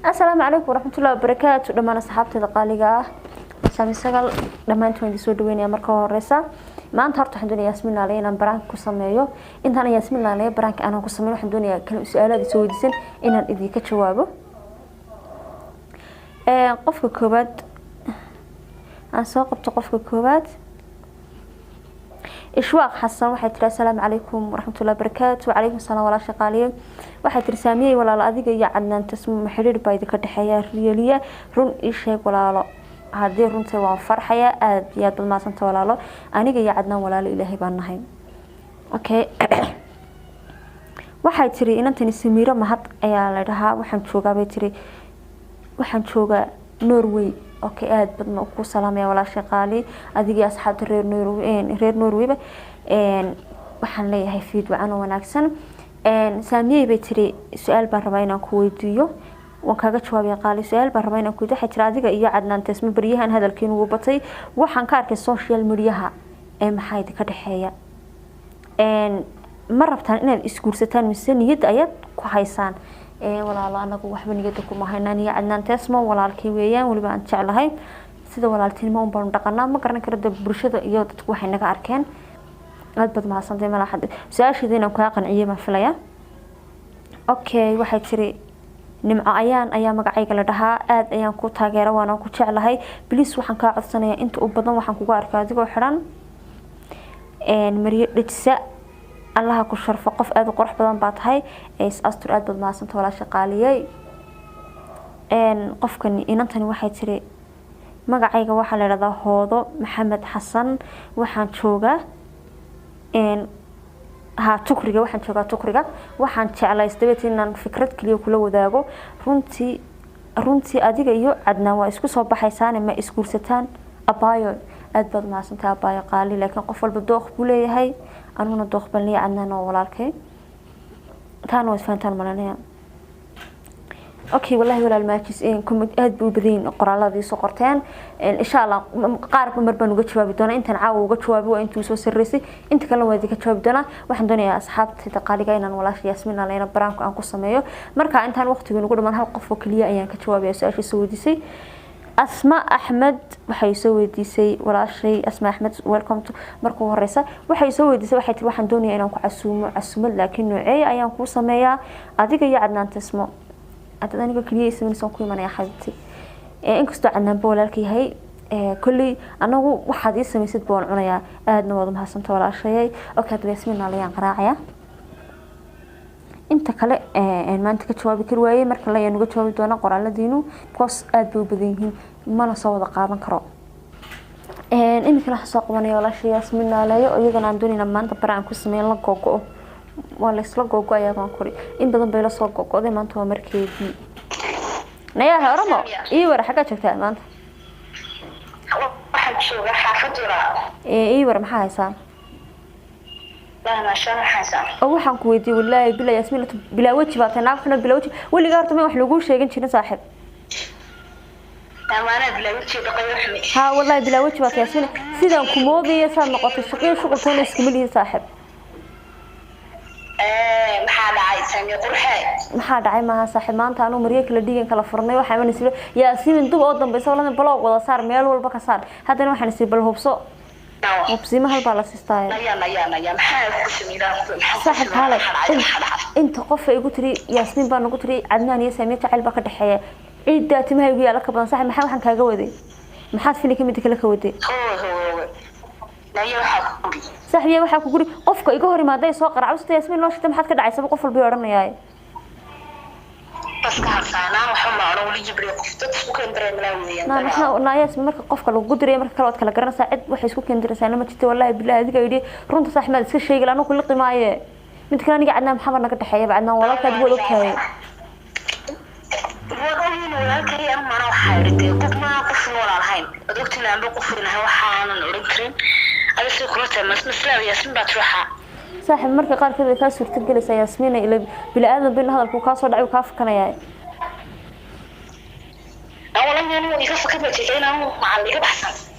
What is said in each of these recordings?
السلام عليكم ورحمة الله وبركاته. دمان أصحابتي دقاليقة سامي سقل دمان توين سو دوينيا marka horeysa maanta horta waxaan doonayaa Yasmin Laale inaan brank ku sameeyo intaan Yasmin Laale brank aan ku sameeyo waxaan doonayaa kala su'aalaad soo weydiisan inaan idinka jawaabo qofka koobaad aan soo qabto qofka koobaad إشواق حسن waxay tiri السلام عليكم ورحمة الله وبركاته وعليكم السلام ولا شقاليه waxay tiri saamiyay walaal adiga iyo cadnaan tasmo xiriir bayd ka dhaxeeya riyaliya run ii sheeg walaalo hadii runtii waan farxaya aad iyo aad ma santa walaalo aniga iyo cadnaan walaalo ilaahay baan nahay okay waxay tiri inantani Samiiro mahad ayaa la dhahaa waxaan joogaa bay tiri waxaan joogaa Norway okay aad badna ku salaamaya walaal shaqaali adiga asxaabta reer Norway waxaan leeyahay fiid wacan wanaagsan saamiyay bay tiri su'aal baan rabaa inaan ku weydiiyo waan kaaga jawaabay qaali su'aal baan rabaa inaan ku weydiiyo xajir adiga iyo cadnaan tasmo bariyahan hadalkiin ugu batay waxaan ka arkay social media maxay ka dhaxeeya ma rabtaan inaad isguursataan mise niyad ayaad ku haysaan walaalo anagu waxba niyada kuma haynaan iyo cadnaan tasmo walaalkii weeyaan waliba aan jeclahay sida walaaltinimo un baan dhaqanaa ma garan karo bulshada iyo dadku waxay naga arkeen aad bad ma haysantay mala xad su'aashiina ku qanciye ma filaya okay waxay tiri nimco ayaa magacayga la dhahaa aad ayaan ku taageero waan ku jeclahay please waxaan ka codsanayaa inta u badan waxaan kugu arkaa adigoo xiran mariyo dhigsa الله كل شرف قف أذ قرح بدن بعطهاي إس أستر أذ بدن سنت ولا شقالية إن قف كني إن أنتني واحد تري ما قاعد واحد لرضا هذا محمد حسن وحن شوقة إن ها تكرجة وحن شوقة تكرجة وحن على استبيت إن فكرة كليو كله ذاقو رنتي أديك يو عدنا وإسكو صوب حيسان ما إسكو ستان أبايو أذ بدن سنت أبايو قالي لكن قفل بدوخ بولي هاي أنا ندوخ بلي عندنا ولالكي كانوا فهمتان ملانيا أوكي والله ولا الماكس كم أدبوا بدين قرالة ذي سقرتين إن شاء الله قارب مربن وقت شباب دونا أنت نعاو وقت شباب وأنتوا سو سرسي أنت كلام وذيك شباب دونا واحد دنيا أصحاب تقالي جاينا ولا شيء ياسمين علينا برانك أنكو سمايو مركا أنت الوقت بنقول من هالقفوا كلية أيام كشباب يسأل في سوديسي أسماء أحمد وحيسوي ديسي ولا شيء أسماء أحمد ويلكم مركو هرسة وحيسوي ديسي وحيت واحد دوني أنا عسوم لكنه أيام كو سمايا أديك يا عدنان تسمع أتداني كلية اسمه سانكوي من يا حبيبتي إنك استعنا بولالكي هاي كلي أنا واحد اسمه ست بول عنايا أدنى وضم حسنت ولا شيء أوكي اسمنا عليا قراعية inta kale maanta ka jawaabi kar waayay marka la yaan uga jawaabi doona qoraaladiinu because aad bay u badan yihiin mana soo wada qaadan karo imika la soo qabanay wala shay Yasmin Laale oo iyagana aan doonina maanta baraan ku sameeyay la gogo wala isla gogo ayaa baan kori in badan bay la soo gogoday maanta waa markeedii naya haramo ii war xaga joogtaa maanta waxaan joogaa xaafadda ii war maxaa haysaa ما شاء الله حسن أو waxaan ku weydiiyay wallahi bila Yasmin bila waji baatay naafna bila waji waliga horta wax lagu sheegin jirin saaxib amaana bila waji dhaqayo xumid ha wallahi bila waji baatay Yasmin sidaan ku moodayay saan noqotay shaqo isku milihi saaxib maxaa dhacay saamiyo qurxay maxaa dhacay maaha saaxib maanta aanu mariye kala dhigan kala furnay waxa aan isla Yasmin dub oo dambayso walaal blog wada saar meel walba ka saar hadana waxaan isii bal hubso وبسيمة هالبالا سيستايل يا صاحب هلا انت قف يقول تري ياسمين بان يقول تري عدنان يا سامية تعال بك دحية عيد داتي ما يبي لك بدن صاحب محل حنكا جودي محاد فيني كم يدك لك ودي لا يا حبيبي صاحب يا waxaa ku guri qofka iga hor imaday soo qaracawsta Yasmin loo shitay maxad ka dhacay sabab qof walba oranayay بس كهرسانا وحنا أنا ولي جبري قفتت سكون دري ملاويين نحن نايس مرك قفك لو قدري مرك كلا وتكلا قرنا ساعد وحي سكون دري سانا ما تجي والله بالله هذيك يدي رنت صح ما تسكر شيء لأنه كل قماية من تكلاني قعدنا محمد نقد حياة بعدنا ولا كذب ولا كذا وقولين ولا كذي أنا ما راح حيرتي قف ما قف ولا الحين دكتور عم بقفنا هو حانا نوركرين هذا سكرته مثلا ياسمين بتروحها صاحب مركا قال كذا كاس وتجلس ياسمين إلى بلا آدم بين هذا الكوكاس ودعي وكاف كنا ياي أولاً يعني يكفي كذا تجينا مع اللي كده أحسن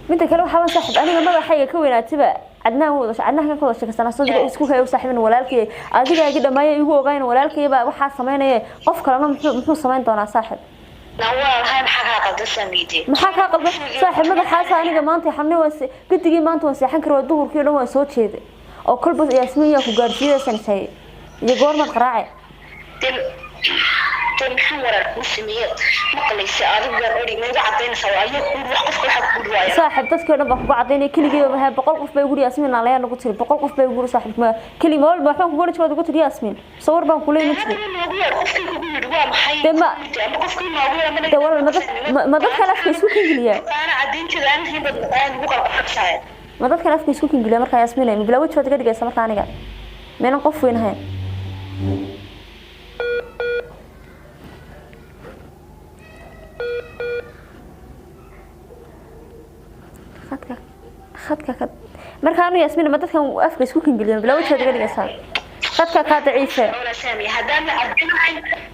متى كلام حوان صاحب أنا ما بحاجة كوينة تبع عدنان عدنان كان كل شيء كسرنا صدق إسكوك يا صاحبنا walaalkay adiga gida ma igu ogayn walaalkay ba waxa sameynay qof kale muxuu sameyn doonaa saaxib والله maxaa qaldan sameeyay maxaa ka qaldan saaxib madaxaas aniga maanta xamnay waa gidigii maanta waan seexan karo duhurkii dhan waan soo jeeday oo kolba Yaasmiin yaa ku gaarsiiyay say iyo goorma qaraacay maxaan warar ku sameeyay maqlaysi adiga reeri meega cadeynaysa waayo wax qof waxa ku dhawaaya saaxib dadkii dhan baa ku cadeynay kaligeed ma 100 qof bay guri Yaasmiin aan leeyahay nagu tiri 100 qof bay guri saaxib ma kalimo wal ma waxaan ku goor joogo tiri Yaasmiin sawir baan ku leeyahay qofkii ku yiri waa maxay dema qofkii ma ugu dawal ma dadka afka isku kingiliya ana cadeynteeda aan hibad aan ugu qalqabsay ma dadka afka isku kingiliya marka Yaasmiin ay bilaa wajhooda ka dhigaysa marka aniga meena qof weyn ahayn خدك marka anu Yaasmiin ma dadkan afka isku kingiliyo bilaa wajhooda ka dhigaysa خدك ka daciife wala saami hadaan cadeyn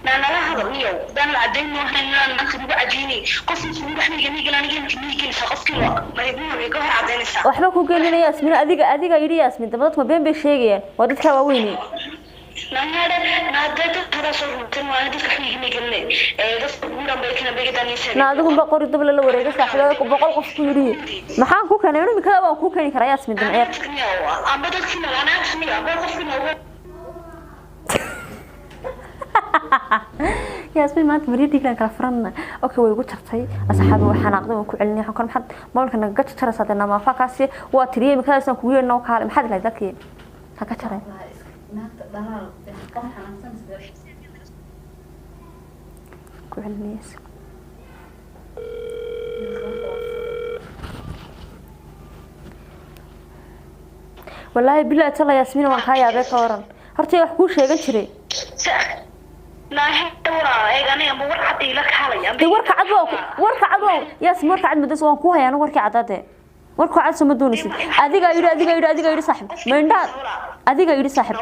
nala hadalniyo dan cadeyn ma hayaan marka ugu cadeeyay qofkii ugu xamiga niga qofkii ma igu ka cadeynaysa waxba ku gelinaya Yaasmiin adiga yiri Yaasmiin dadku ma been bay sheegayaan waa dadka waaweyn adigu ba qori dab la wareega saaxiibada 100 qof ku yiri maxaan ku keenay inuu mikada waan ku keeni karaa Yaasmiin damciir amba dadkina ana asmiya amba qofkina Yaasmiin maanta maridiga kala furanna okay way ugu jartay asxaabi waxaan aqday ku celinay waxaan kan maxad moolka naga jaraysadana ma faakaasi waa tiriyay mikadaasna ku yeerno kaale maxad la dadkii ha ka jaray ku celinaysa والله بالله تلا ياسمين وان كايا بك ورن hortay wax ku sheegan jiray warka cad Yaasmiin warka cad madas waan ku hayaan warka cadade warka cad soo doonaysid adiga yiri saaxib meendha adiga yiri saaxib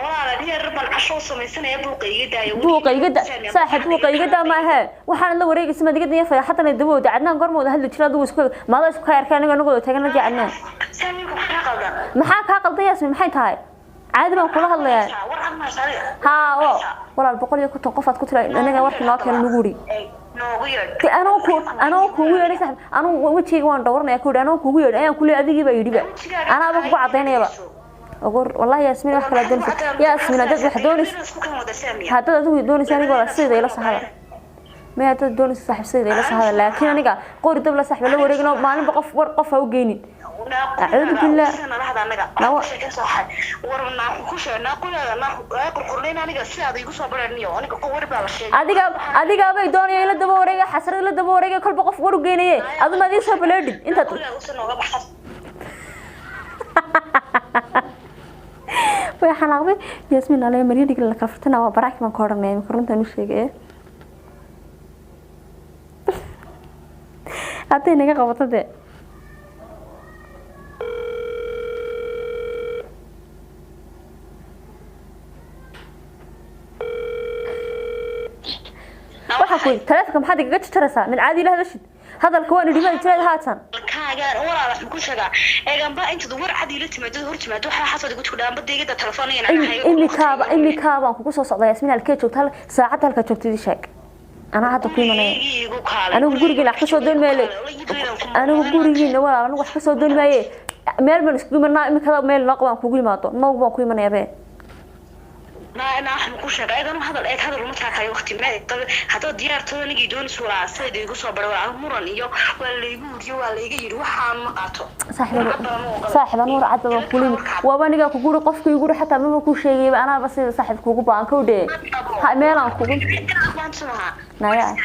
buuqayga saaxib ma aha waxaan la wareegaysaa madigadna yafay xataa dabooda cadnaan gormooda hadli jira aduu isku maada isku khayrka aniga nagu taagana cadnaan maxaa ka qaldan Yaasmiin maxay tahay عادي ما كلها الله يعني ها ولا البقولة كنت قفت كنت أنا ورك ناكل نقولي أنا كوي أنا سحب أنا وشيء وان دورنا يكون أنا كوي أنا كل هذه جيبه يجيبه أنا أبغى بعدين يبا أقول والله ياسمين وحلا دونس ياسمين هذا وحدونس هذا دونس يعني ولا صيد إلى صحابة ما هذا دونس صاحب صيد إلى صحابة لكن أنا قا قوري دبل صاحب لو ورجنا ما أنا بقف ورقفه وجيني أعوذ بالله نوا ورنا كوشنا كلنا قرقرنا أنا قصي هذا يقص برانيو أنا كقور بالشيء adiga bay doonayay ila daba wareega xasrad la daba wareega kolba qof war u geenayay adu ma diisoo baleedid inta way xanaaqday Yaasmiin alay maridig la kaftana waa baraak ma koornay runtan u sheegay hadday naga qabatade waxaan ku taleefanka maxaad iga jaraysaa min caadi ilaah dashid hadalka waan dhibay jiray haatan kaagaan walaal wax ku sheega eegan ba inta war cad ila timaado hor timaado waxa xasad igu tudhaan badeegada telefoonayna imika baan kugu soo socday Yaasmiin halkee joogtaa saacad halka joogtay sheeg ana hadda ku imanay anigu guriga wax ka soo doon meelay anigu guriga walaal anigu wax ka soo doon maaye meel baan isku imanaa imika meel laqo aan kugu imaado noog baan ku imanaya be أنا أحب كل شيء أيضا هذا المتعة وقت ما هذا ديار توني جدون سورة سيد يقول صبر ولا مرن يو ولا يجي يروح عم قاطع صاحب نور عدل كلين وابني كقول قف يقول حتى ما كل شيء أنا بس صاحب كوكو بانك ودي هاي ميلان كوكو نايا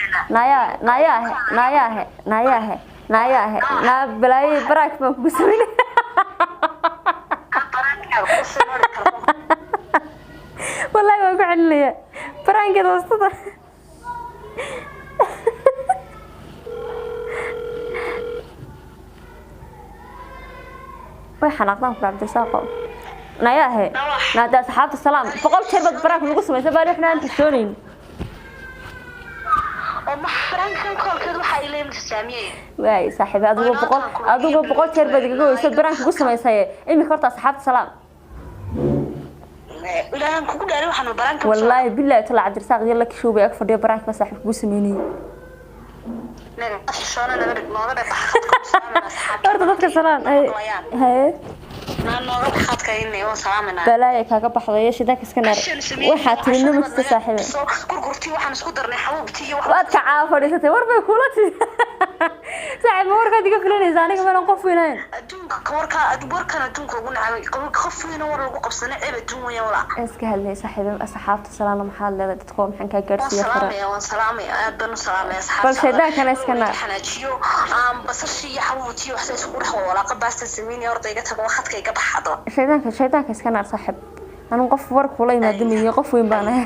نا بلاي براك ما بسوينا والله ما قاعد لي فرانك دوستة وين حنقطع في عبد الساق ناياه نادى صحابة السلام فقلت شربت براك نقص ما سبالي احنا انت شلونين kan koolkeed waxa ay leeyihiin saamiyay waay saaxiib adigu boqol jeer baad iga goysay baraanka ku samaysay imika horta asxaabta salaam ilaahan kugu dhaaray waxaan baraanka wallahi billahi tala cabdirsaaq yalla ka shubay ag fadhiyo baraanka ma saaxiib ku sameeyay horta dadka salaam ay بلاي كاغا بخداyo shidanka iska naar waxa tirina masta saaxiibay gurgurtii waxaan isku darnay xabuubtii wax waad ka caafadisatay war bay kula tii saaxiib warka diga filanaysa aniga ma qof weynaan adduunka warkan adduunka ugu nacay qof weyn war lagu qabsanay ceeb adduunka wala iska hadlay saaxiibay asxaabta salaam maxaa leedahay dadku maxaan ka gaarsiiyay fara salaamay aad baan salaamay asxaabta bal shidanka iska naar xanaajiyo basashii xabuubtii wax isku dhax wala qabaasta sameeyay ordayga tago waxadka iga baxdo shaydaanka iska naar saaxiib anu qof war kula imaadamiyo qof weyn baan ahay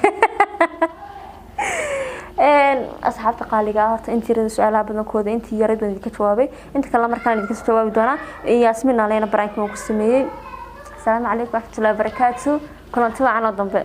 asxaabta qaaliga horta intii su'aalaha badankooda intii yaradii ka jawaabay inta kale markaan idinka soo jawaabi doona Yaasmin Aleena Baraanki oo ku sameeyay Assalaamu calaykum wa rahmatullahi wa barakaatuh kulanti wacan oo dambe